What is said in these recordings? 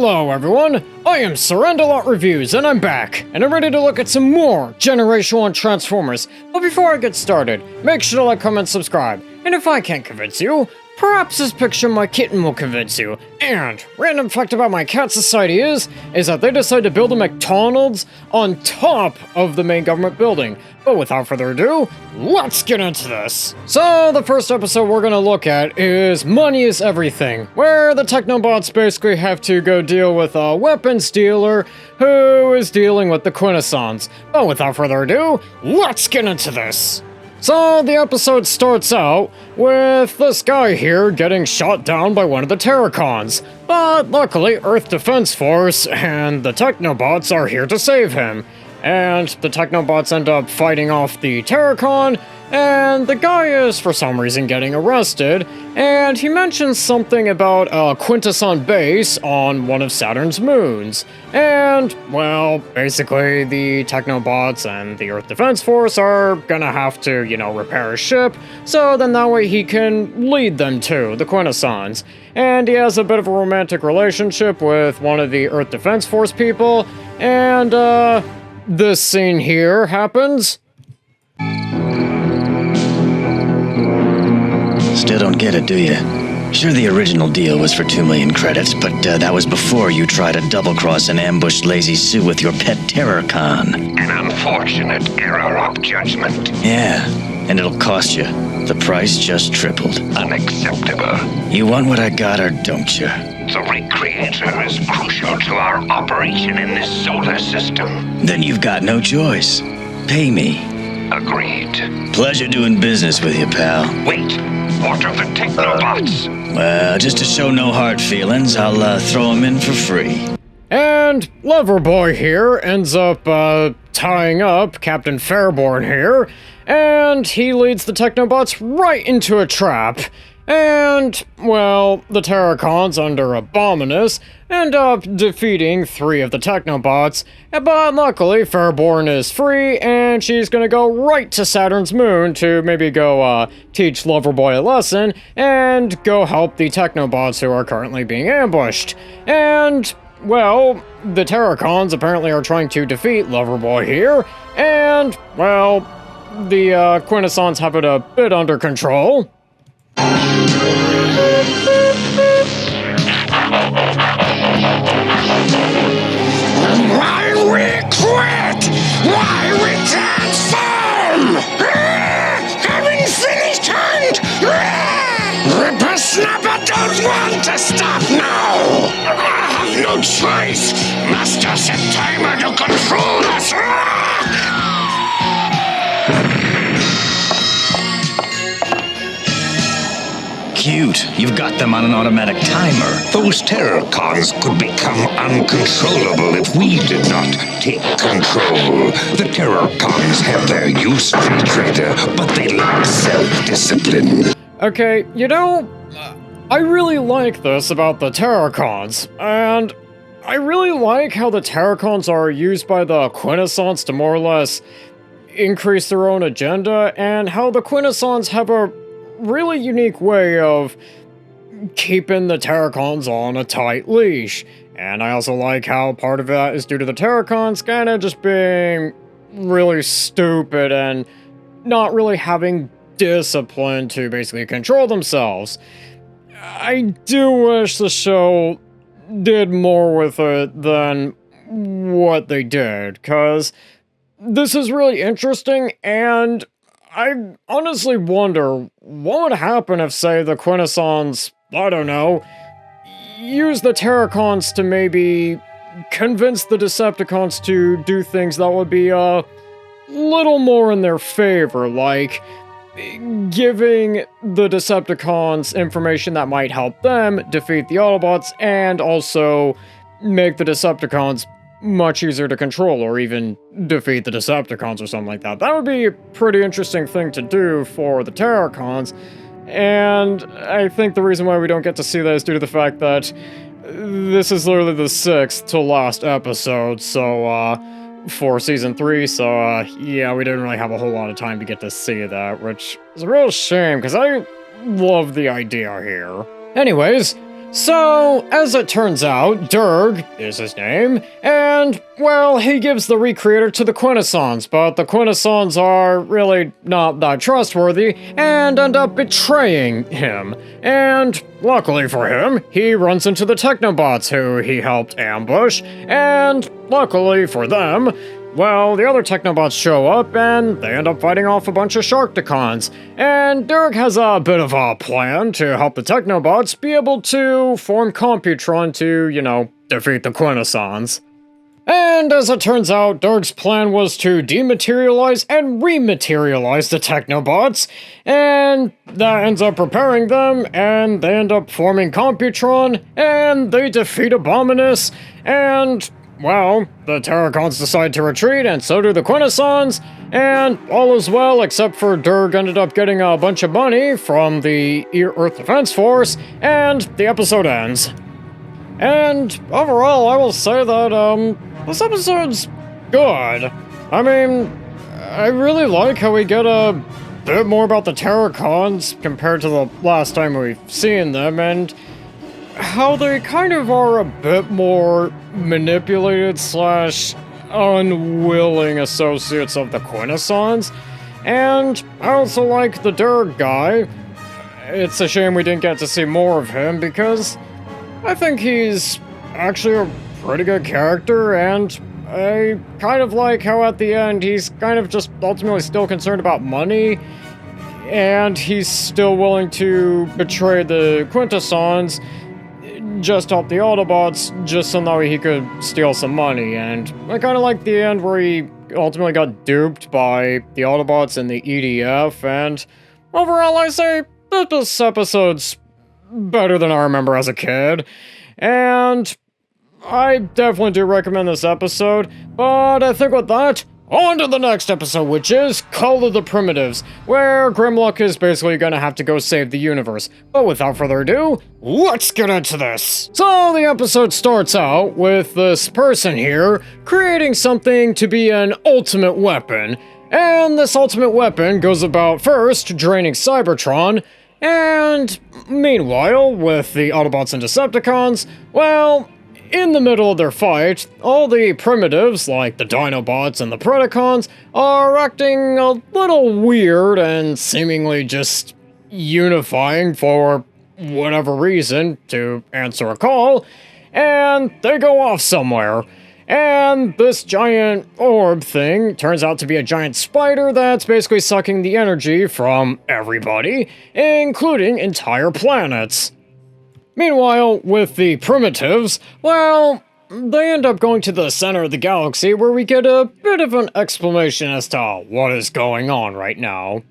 Hello everyone, I am Surrendalot Reviews and I'm back, and I'm ready to look at some more Generation 1 Transformers. But before I get started, make sure to like, comment, subscribe, and if I can't convince you, perhaps this picture of my kitten will convince you. And random fact about my cat society is that they decided to build a McDonald's on top of the main government building. But without further ado, let's get into this. So the first episode we're gonna look at is Money is Everything, where the Technobots basically have to go deal with a weapons dealer who is dealing with the Quintessons. But without further ado, let's get into this. So the episode starts out with this guy here getting shot down by one of the Terracons, but luckily Earth Defense Force and the Technobots are here to save him. And the Technobots end up fighting off the Terracon, and the guy is for some reason getting arrested, and he mentions something about a Quintesson base on one of Saturn's moons. And, well, basically the Technobots and the Earth Defense Force are gonna have to, repair a ship, so then that way he can lead them to the Quintessons. And he has a bit of a romantic relationship with one of the Earth Defense Force people, and, this scene here happens. Still don't get it, do you? Sure, the original deal was for 2 million credits, but that was before you tried to double-cross an ambushed Lazy Sue with your pet Terrorcon. An unfortunate error of judgment. Yeah, and it'll cost you. The price just tripled. Unacceptable. You want what I got, or don't you? The Recreator is crucial to our operation in this solar system. Then you've got no choice. Pay me. Agreed. Pleasure doing business with you, pal. Wait, what of the Technobots? Well, just to show no hard feelings, I'll throw them in for free. And Loverboy here ends up, tying up Captain Fairborn here, and he leads the Technobots right into a trap. And, well, the Terracons under Abominus end up defeating 3 of the Technobots, but luckily Fairborn is free, and she's gonna go right to Saturn's moon to maybe go, teach Loverboy a lesson, and go help the Technobots who are currently being ambushed. And, well, the Terracons apparently are trying to defeat Loverboy here, and, well, the, Quintessons have it a bit under control. Why we quit? Why we transform? Having finished hunt? Whippersnapper don't want to stop now. I have no choice. Master set timer to control us. Cute. You've got them on an automatic timer. Those Terracons could become uncontrollable if we did not take control. The Terracons have their use, Recreator, but they lack self-discipline. Okay, I really like this about the Terracons, and I really like how the Terracons are used by the Quintessons to more or less increase their own agenda, and how the Quintessons have a really unique way of keeping the Terracons on a tight leash. And I also like how part of that is due to the Terracons kinda just being really stupid and not really having discipline to basically control themselves. I do wish the show did more with it than what they did, cause this is really interesting, and I honestly wonder what would happen if, say, the Quintessons, I don't know, use the Terracons to maybe convince the Decepticons to do things that would be a little more in their favor, like giving the Decepticons information that might help them defeat the Autobots and also make the Decepticons much easier to control, or even defeat the Decepticons or something like that. That would be a pretty interesting thing to do for the Terracons, and I think the reason why we don't get to see that is due to the fact that this is literally the 6th to last episode, for Season 3, yeah, we didn't really have a whole lot of time to get to see that, which is a real shame, because I love the idea here. Anyways, So, as it turns out, Durg is his name, and, well, he gives the Recreator to the Quintessons, but the Quintessons are really not that trustworthy and end up betraying him. And, luckily for him, he runs into the Technobots who he helped ambush, and, luckily for them, well, the other Technobots show up and they end up fighting off a bunch of Sharkticons. And Derek has a bit of a plan to help the Technobots be able to form Computron to, defeat the Quintessons. And as it turns out, Derek's plan was to dematerialize and rematerialize the Technobots, and that ends up preparing them, and they end up forming Computron, and they defeat Abominus, and well, the Terracons decide to retreat, and so do the Quintessons, and all is well except for Durg ended up getting a bunch of money from the Earth Defense Force, and the episode ends. And overall, I will say that, this episode's good. I mean, I really like how we get a bit more about the Terracons compared to the last time we've seen them, and how they kind of are a bit more manipulated / unwilling associates of the Quintessons. And I also like the Durg guy. It's a shame we didn't get to see more of him because I think he's actually a pretty good character, and I kind of like how at the end he's kind of just ultimately still concerned about money, and he's still willing to betray the Quintessons just help the Autobots, just so that he could steal some money. And I kind of like the end where he ultimately got duped by the Autobots and the EDF, and overall I say that this episode's better than I remember as a kid, and I definitely do recommend this episode. But I think with that, on to the next episode, which is Call of the Primitives, where Grimlock is basically gonna have to go save the universe. But without further ado, let's get into this! So the episode starts out with this person here creating something to be an ultimate weapon. And this ultimate weapon goes about first draining Cybertron, and meanwhile, with the Autobots and Decepticons, well, in the middle of their fight, all the primitives, like the Dinobots and the Predacons, are acting a little weird and seemingly just unifying for whatever reason to answer a call, and they go off somewhere. And this giant orb thing turns out to be a giant spider that's basically sucking the energy from everybody, including entire planets. Meanwhile, with the Primitives, well, they end up going to the center of the galaxy where we get a bit of an explanation as to what is going on right now.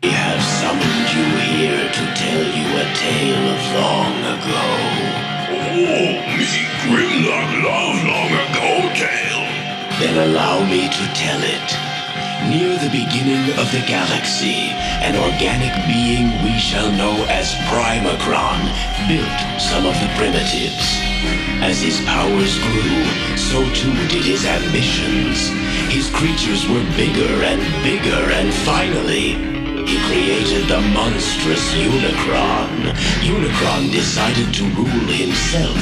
We have summoned you here to tell you a tale of long ago. Oh, me Grimlock long ago tale. Then allow me to tell it. Near the beginning of the galaxy, an organic being we shall know as Primacron built some of the primitives. As his powers grew, so too did his ambitions. His creatures were bigger, and finally, he created the monstrous Unicron. Unicron decided to rule himself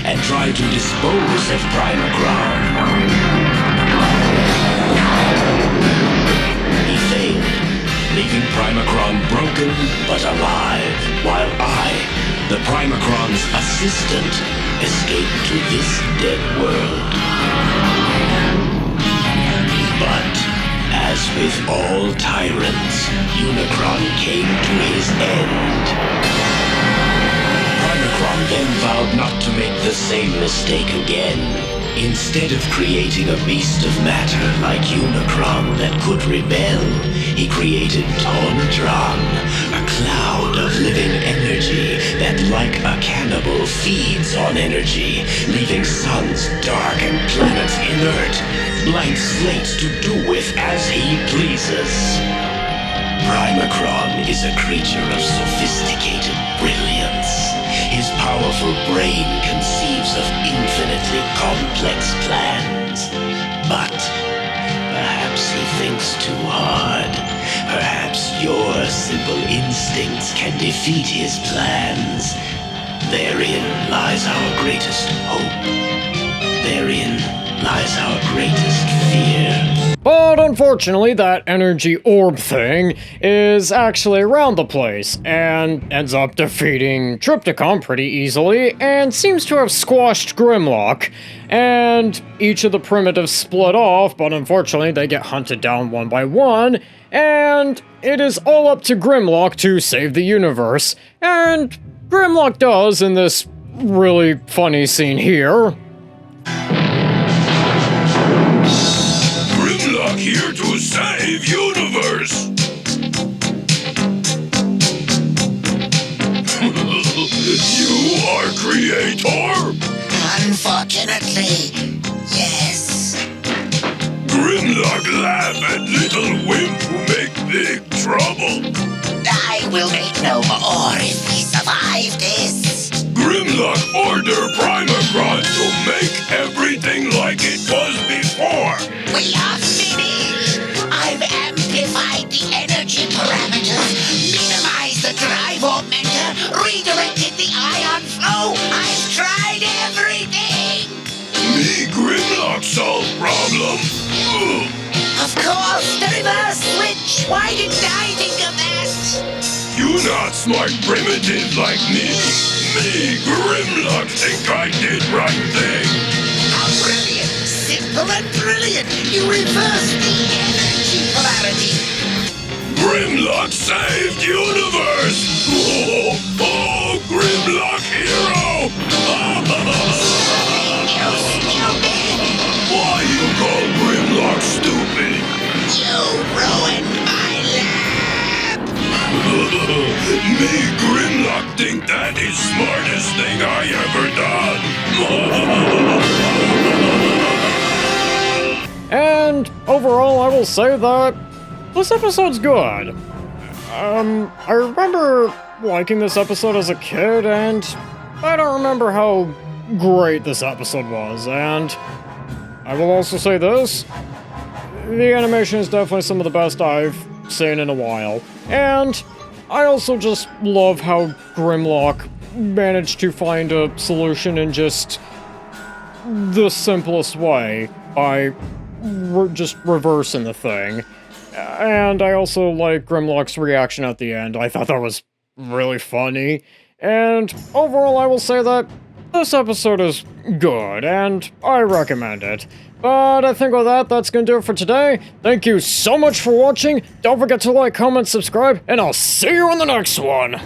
and tried to dispose of Primacron. Leaving Primacron broken but alive, while I, the Primacron's assistant, escaped to this dead world. But, as with all tyrants, Unicron came to his end. Primacron then vowed not to make the same mistake again. Instead of creating a beast of matter like Unicron that could rebel, he created Tawntron, a cloud of living energy that, like a cannibal, feeds on energy, leaving suns dark and planets inert, blank slates to do with as he pleases. Primacron is a creature of sophisticated brilliance. His powerful brain conceives of infinitely complex plans. But perhaps he thinks too hard. Perhaps your simple instincts can defeat his plans. Therein lies our greatest hope. Therein lies our greatest fear. But unfortunately, that energy orb thing is actually around the place, and ends up defeating Trypticon pretty easily, and seems to have squashed Grimlock. And each of the primitives split off, but unfortunately they get hunted down one by one, and it is all up to Grimlock to save the universe. And Grimlock does in this really funny scene here. Grimlock here to save universe. You are creator? Unfortunately, yes. Grimlock laugh at little wimp who make big trouble. I will make no more if we survive this. Grimlock order Primacron to make everything like it was before. We are finished. I've amplified the energy parameters, minimized the drive augmenter, redirected the ion flow. I've tried everything. Me Grimlock solve problem. Ugh. Of course, the reverse switch. Why didn't I think of that? You not smart primitive like me. Me Grimlock think I did right thing. How brilliant! Simple and brilliant! You reversed the energy polarity! Grimlock saved universe! Oh, oh Grimlock hero! You stupid! Why you call Grimlock stupid? You ruined my lab! Me Grimlock think that is smartest thing I ever done. And overall, I will say that this episode's good. I remember liking this episode as a kid, and I don't remember how great this episode was, and I will also say this: the animation is definitely some of the best I've seen in a while, and I also just love how Grimlock managed to find a solution in just the simplest way by just reversing the thing. And I also like Grimlock's reaction at the end. I thought that was really funny. And overall, I will say that this episode is good, and I recommend it. But I think with that, that's gonna do it for today. Thank you so much for watching. Don't forget to like, comment, subscribe, and I'll see you in the next one.